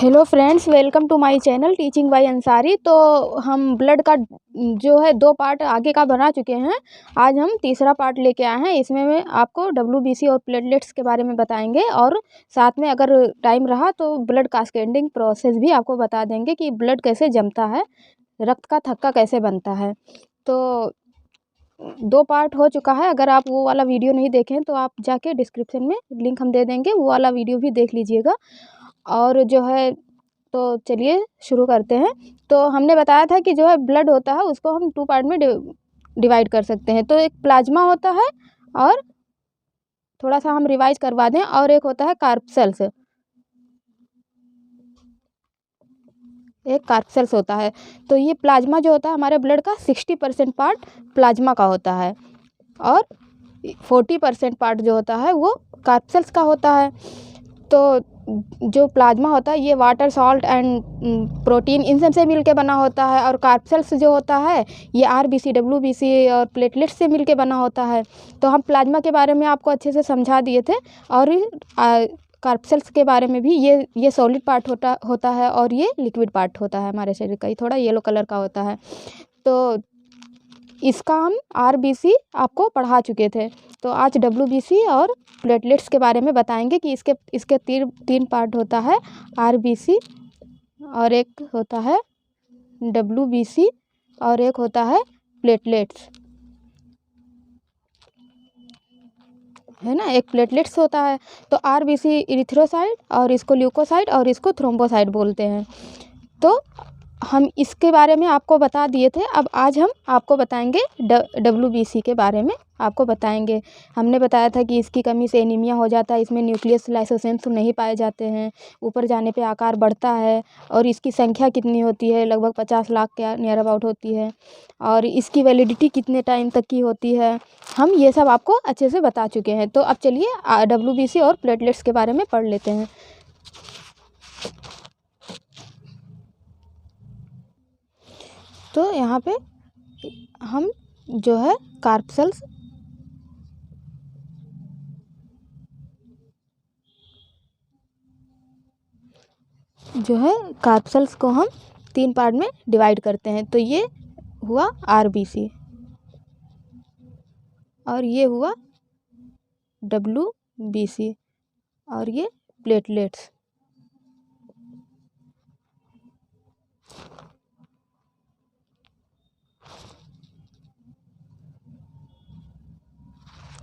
Hello friends, welcome to my channel teaching by Ansari. तो हम blood का जो है 2 पार्ट आगे का बना चुके हैं। आज हम तीसरा पार्ट लेके आए हैं। इसमें मैं आपको डब्ल्यूबीसी और प्लेटलेट्स के बारे में बताएंगे और साथ में अगर टाइम रहा तो ब्लड कास्केडिंग प्रोसेस भी आपको बता देंगे कि ब्लड कैसे जमता है, रक्त का थक्का कैसे बनता है। तो 2 पार्ट हो चुका है। अगर आप वो वाला वीडियो नहीं देखें तो आप जाके डिस्क्रिप्शन में लिंक हम दे देंगे, वो वाला वीडियो भी देख लीजिएगा। और जो है तो चलिए शुरू करते हैं। तो हमने बताया था कि जो है ब्लड होता है उसको हम 2 पार्ट में डिवाइड कर सकते हैं। तो एक प्लाज्मा होता है और थोड़ा सा हम रिवाइज करवा दें, और एक होता है कार्पसेल्स। एक कार्पसेल्स होता है। तो ये प्लाज्मा जो होता है हमारे ब्लड का 60% पार्ट प्लाज्मा का होता है और 40% पार्ट जो होता है वो कार्पसेल्स का होता है। तो जो प्लाज्मा होता है ये वाटर, सॉल्ट एंड प्रोटीन इन सब से मिलके बना होता है, और कार्पसेल्स जो होता है ये आरबीसी, डब्ल्यूबीसी और प्लेटलेट्स से मिलके बना होता है। तो हम प्लाज्मा के बारे में आपको अच्छे से समझा दिए थे, और कार्पसेल्स के बारे में भी ये सॉलिड पार्ट होता है और ये लिक्विड पार्ट होता है हमारे शरीर का, ये थोड़ा येलो कलर का होता है। तो इसका हम आरबीसी आपको पढ़ा चुके थे। तो आज डब्ल्यूबीसी और प्लेटलेट्स के बारे में बताएंगे कि इसके तीन पार्ट होता है, आरबीसी और एक होता है डब्ल्यूबीसी और एक होता है प्लेटलेट्स, है ना। एक प्लेटलेट्स होता है। तो आरबीसी इरिथ्रोसाइट और इसको ल्यूकोसाइट और इसको थ्रोम्बोसाइट बोलते हैं। तो हम इसके बारे में आपको बता दिए थे। अब आज हम आपको बताएंगे डब्ल्यूबीसी के बारे में आपको बताएंगे। हमने बताया था कि इसकी कमी से एनीमिया हो जाता है, इसमें न्यूक्लियस लाइसोसोम्स नहीं पाए जाते हैं, ऊपर जाने पे आकार बढ़ता है, और इसकी संख्या कितनी होती है, लगभग 50 लाख के नियर अबाउट होती है, और इसकी वैलिडिटी कितने टाइम तक की होती है, हम ये सब आपको अच्छे से बता चुके हैं। तो अब चलिए डब्ल्यूबीसी और प्लेटलेट्स के बारे में पढ़ लेते हैं। तो यहाँ पे हम जो है कार्पसेल्स को हम 3 पार्ट में डिवाइड करते हैं। तो ये हुआ आरबीसी और ये हुआ डब्ल्यूबीसी और ये प्लेटलेट्स।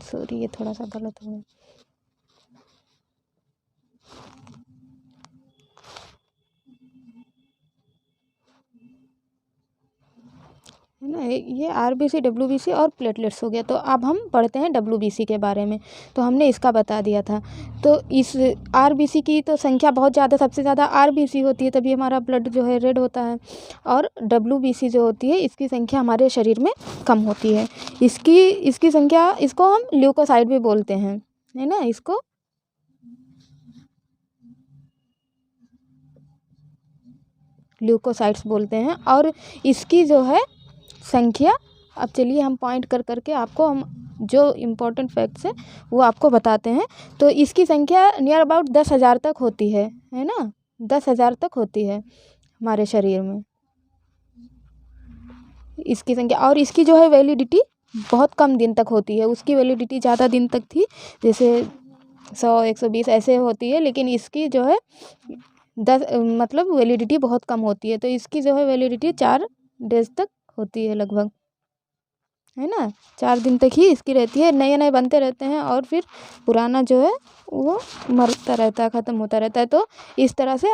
सॉरी, ये थोड़ा सा गलत हो गया। है ना, ये आरबीसी, डब्ल्यूबीसी और प्लेटलेट्स हो गया। तो अब हम पढ़ते हैं डब्ल्यूबीसी के बारे में। तो हमने इसका बता दिया था। तो इस आरबीसी की तो संख्या बहुत ज़्यादा, सबसे ज़्यादा आरबीसी होती है, तभी हमारा ब्लड जो है रेड होता है। और डब्ल्यूबीसी जो होती है इसकी संख्या हमारे शरीर में कम होती है। इसकी संख्या, इसको हम ल्यूकोसाइट भी बोलते हैं, है ना। इसको ल्यूकोसाइट्स बोलते हैं। और इसकी जो है संख्या, अब चलिए हम पॉइंट कर करके आपको हम जो इम्पोर्टेंट फैक्ट्स हैं वो आपको बताते हैं। तो इसकी संख्या नियर अबाउट 10,000 तक होती है ना, 10,000 तक होती है हमारे शरीर में इसकी संख्या। और इसकी जो है वैलिडिटी बहुत कम दिन तक होती है, उसकी वैलिडिटी ज़्यादा दिन तक थी, जैसे 100, 120 ऐसे होती है, लेकिन इसकी जो है 10 मतलब वैलिडिटी बहुत कम होती है। तो इसकी जो है वैलिडिटी 4 डेज तक होती है लगभग, है ना। 4 दिन तक ही इसकी रहती है, नए नए बनते रहते हैं और फिर पुराना जो है वो मरता रहता है, ख़त्म होता रहता है। तो इस तरह से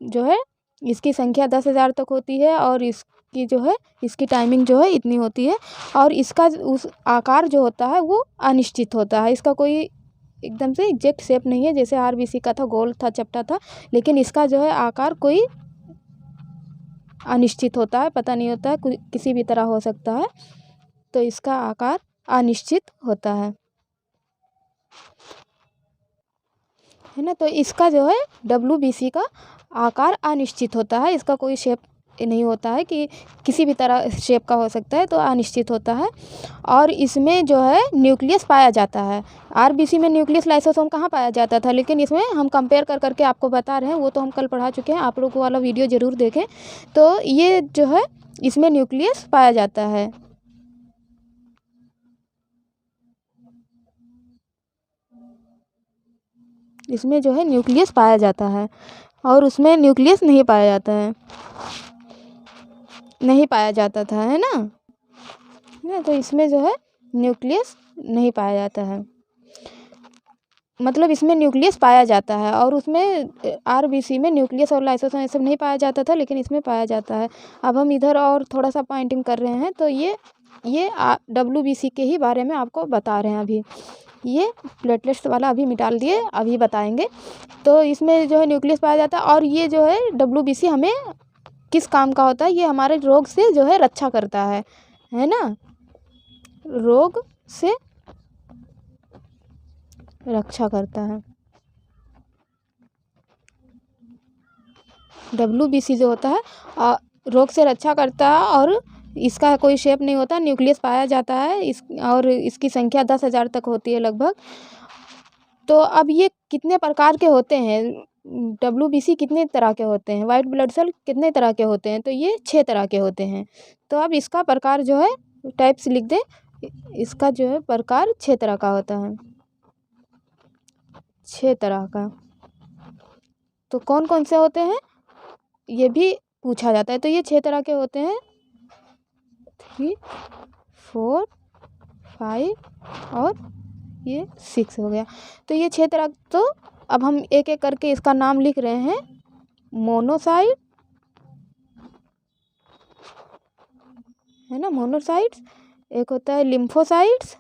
जो है इसकी संख्या 10,000 तक होती है, और इसकी जो है इसकी टाइमिंग जो है इतनी होती है। और इसका उस आकार जो होता है वो अनिश्चित होता है, इसका कोई एकदम से एग्जैक्ट शेप नहीं है। जैसे आरबीसी का था, गोल था, चपटा था, लेकिन इसका जो है आकार कोई अनिश्चित होता है, पता नहीं होता है, किसी भी तरह हो सकता है। तो इसका आकार अनिश्चित होता है ना। तो इसका जो है डब्ल्यूबीसी का आकार अनिश्चित होता है, इसका कोई शेप नहीं होता है कि किसी भी तरह शेप का हो सकता है, तो अनिश्चित होता है। और इसमें जो है न्यूक्लियस पाया जाता है। आरबीसी में न्यूक्लियस लाइसोसोम कहाँ पाया जाता था, लेकिन इसमें हम कंपेयर कर करके आपको बता रहे हैं, वो तो हम कल पढ़ा चुके हैं, आप लोग वो वाला वीडियो ज़रूर देखें। तो ये जो है इसमें न्यूक्लियस पाया जाता है। इसमें जो है न्यूक्लियस पाया जाता है और उसमें न्यूक्लियस नहीं पाया जाता है, नहीं पाया जाता था, है ना। तो इसमें जो है न्यूक्लियस नहीं पाया जाता है, मतलब इसमें न्यूक्लियस पाया जाता है और उसमें आरबीसी में न्यूक्लियस और लाइसोसोम ये सब नहीं पाया जाता था, लेकिन इसमें पाया जाता है। अब हम इधर और थोड़ा सा पॉइंटिंग कर रहे हैं, तो ये डब्ल्यूबीसी के ही बारे में आपको बता रहे हैं। अभी ये प्लेटलेट्स वाला अभी मिटा दिए, अभी बताएंगे। तो इसमें जो है न्यूक्लियस पाया जाता है और ये जो है डब्ल्यूबीसी हमें किस काम का होता है, ये हमारे रोग से जो है रक्षा करता है ना, रोग से रक्षा करता है। डब्ल्यूबीसी जो होता है रोग से रक्षा करता है और इसका कोई शेप नहीं होता, न्यूक्लियस पाया जाता है और इसकी संख्या 10,000 तक होती है लगभग। तो अब ये कितने प्रकार के होते हैं, डब्ल्यूबीसी कितने तरह के होते हैं, वाइट ब्लड सेल कितने तरह के होते हैं, तो ये 6 तरह के होते हैं। तो अब इसका प्रकार जो है टाइप्स लिख दें, इसका जो है प्रकार 6 तरह का होता है, 6 तरह का। तो कौन कौन से होते हैं ये भी पूछा जाता है। तो ये 6 तरह के होते हैं, 3, 4, 5 और ये 6 हो गया। तो ये 6 तरह। तो अब हम एक एक करके इसका नाम लिख रहे हैं। मोनोसाइट है ना, मोनोसाइट्स। एक होता है लिम्फोसाइट्स,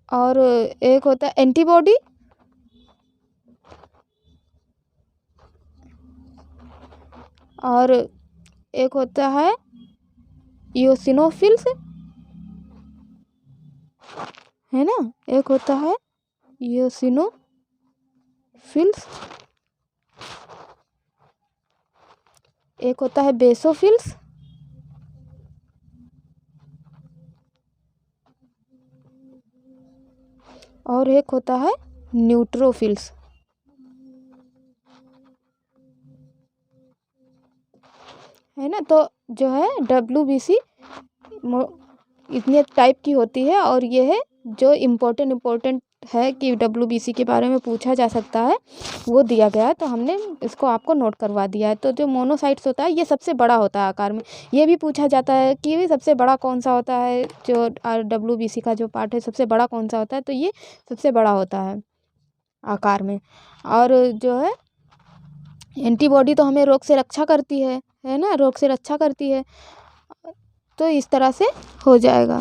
और एक होता है एंटीबॉडी, और एक होता है इयोसिनोफिल्स, है ना, एक होता है इयोसिनोफिल्स, एक होता है बेसोफिल्स, और एक होता है न्यूट्रोफिल्स, है ना। तो जो है डब्ल्यूबीसी इतने टाइप की होती है और ये है जो इम्पोर्टेंट है कि डब्ल्यूबीसी के बारे में पूछा जा सकता है, वो दिया गया है। तो हमने इसको आपको नोट करवा दिया है। तो जो मोनोसाइट्स होता है ये सबसे बड़ा होता है आकार में। ये भी पूछा जाता है कि सबसे बड़ा कौन सा होता है, जो डब्ल्यूबीसी का जो पार्ट है सबसे बड़ा कौन सा होता है, तो ये सबसे बड़ा होता है आकार में। और जो है एंटीबॉडी तो हमें रोग से रक्षा करती है ना, रोग से रक्षा करती है। तो इस तरह से हो जाएगा।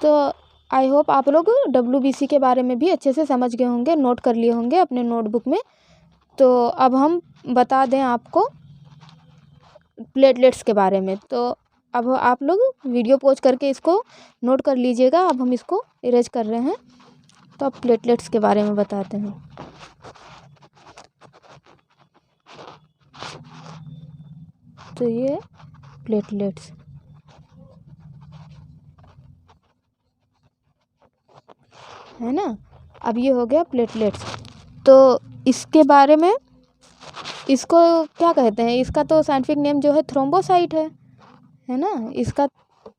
तो आई होप आप लोग डब्ल्यूबीसी के बारे में भी अच्छे से समझ गए होंगे, नोट कर लिए होंगे अपने नोटबुक में। तो अब हम बता दें आपको प्लेटलेट्स के बारे में। तो अब आप लोग वीडियो पॉज करके इसको नोट कर लीजिएगा। अब हम इसको इरेज कर रहे हैं। तो अब प्लेटलेट्स के बारे में बताते हैं। तो ये प्लेटलेट्स है ना। अब ये हो गया प्लेटलेट्स। तो इसके बारे में, इसको क्या कहते हैं, इसका तो साइंटिफिक नेम जो है थ्रोम्बोसाइट है ना, इसका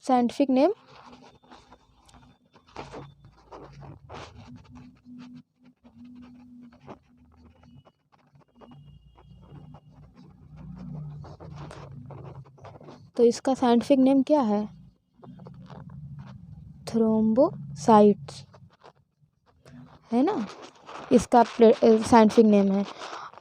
साइंटिफिक नेम। तो इसका साइंटिफिक नेम क्या है, थ्रोम्बोसाइट्स, है ना, इसका साइंटिफिक नेम है।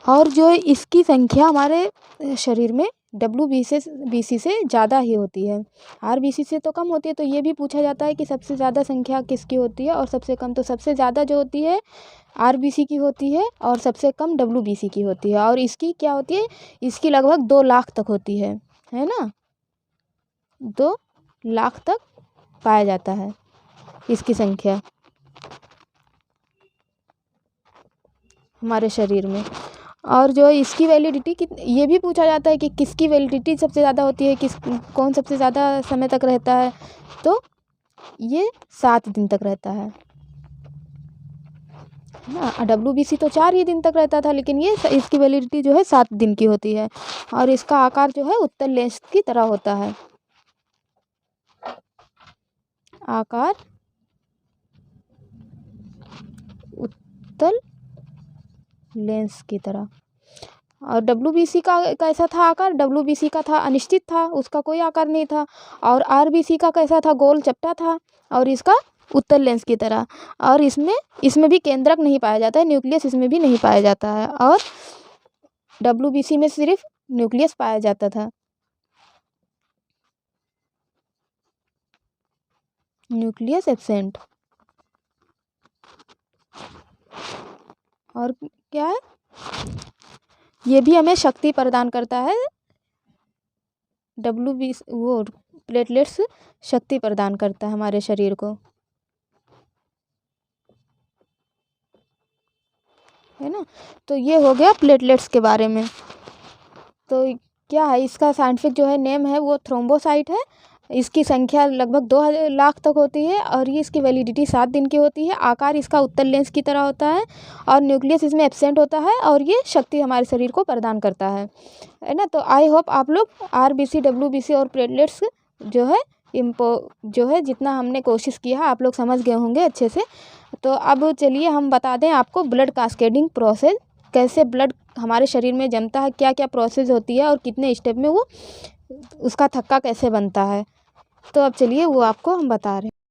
और जो है इसकी संख्या हमारे शरीर में डब्ल्यूबीसी से ज़्यादा ही होती है, आरबीसी से तो कम होती है। तो ये भी पूछा जाता है कि सबसे ज़्यादा संख्या किसकी होती है और सबसे कम। तो सबसे ज़्यादा जो होती है आरबीसी की होती है और सबसे कम डब्ल्यूबीसी की होती है। और इसकी क्या होती है, इसकी लगभग 2 लाख तक होती है ना, 2 लाख तक पाया जाता है इसकी संख्या। हमारे शरीर में। और जो इसकी वैलिडिटी ये भी पूछा जाता है कि किसकी वैलिडिटी सबसे ज़्यादा होती है, कौन सबसे ज़्यादा समय तक रहता है, तो ये 7 दिन तक रहता है ना। WBC तो 4 ही दिन तक रहता था, लेकिन ये इसकी वैलिडिटी जो है 7 दिन की होती है। और इसका आकार जो है उत्तल लेंस की तरह होता है, आकार उत्तल लेंस की तरह। और WBC का कैसा था आकार? WBC का था अनिश्चित था, उसका कोई आकार नहीं था। और RBC का कैसा था? गोल चपटा था, और इसका उत्तल लेंस की तरह। और इसमें भी केंद्रक नहीं पाया जाता है, न्यूक्लियस इसमें भी नहीं पाया जाता है। और WBC में सिर्फ न्यूक्लियस पाया जाता था, न्यूक्लियस एब्सेंट। और क्या है, ये भी हमें शक्ति प्रदान करता है। WBC वो प्लेटलेट्स शक्ति प्रदान करता है हमारे शरीर को, है ना। तो ये हो गया प्लेटलेट्स के बारे में। तो क्या है, इसका साइंटिफिक जो है नेम है वो थ्रोम्बोसाइट है। इसकी संख्या लगभग 2 लाख तक होती है, और ये इसकी वैलिडिटी 7 दिन की होती है। आकार इसका उत्तल लेंस की तरह होता है, और न्यूक्लियस इसमें एब्सेंट होता है, और ये शक्ति हमारे शरीर को प्रदान करता है ना। तो आई होप आप लोग RBC, WBC और प्लेटलेट्स जो है जितना हमने कोशिश किया है आप लोग समझ गए होंगे अच्छे से। तो अब चलिए हम बता दें आपको ब्लड कास्केडिंग प्रोसेस, कैसे ब्लड हमारे शरीर में जमता है, क्या क्या प्रोसेस होती है, और कितने स्टेप में वो उसका थक्का कैसे बनता है। तो अब चलिए वो आपको हम बता रहे हैं।